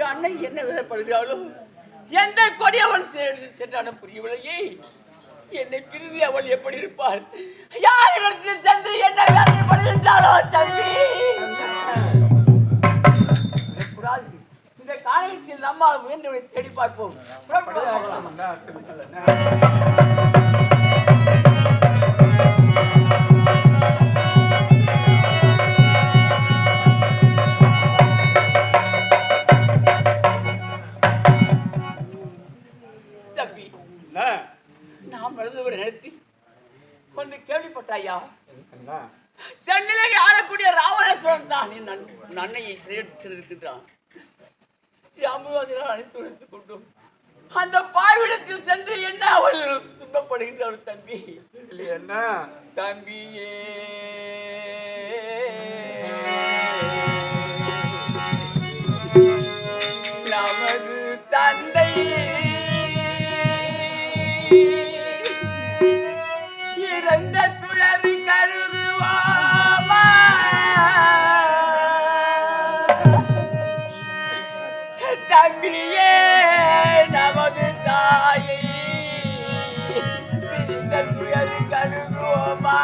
அண்ணன் என்ன விதப்படுகிறாளோ எந்த கொடி அவள் சென்றான புரியவில்லையே. என்னை பிரிதி அவள் எப்படி இருப்பாள்? யாரிடத்தில் சென்று என்ன வேதனைப்படுகின்றாளோ தம்பி. இந்த காலத்தில் நம்மால் முயன்று தேடி பார்ப்போம். நாம் எழுதுவரை நிறுத்தி கொஞ்சம் கேள்விப்பட்டாயா? தன்னிலே ஆளக்கூடிய ராவணேஸ்வரன் தான் அன்னையை சிறையிருக்கின்றான். ஜாம்புவாதினால் அழைத்து வைத்துக் கொண்டும் அந்த பாய்விடத்தில் சென்று என்ன அவள் துன்பப்படுகின்ற தம்பி. என்ன தம்பியே நமது தந்தை இறந்த துயர் கருதுவாமா தம்பியே நமது தாயை பிரிந்த துயர் கருதுவோமா.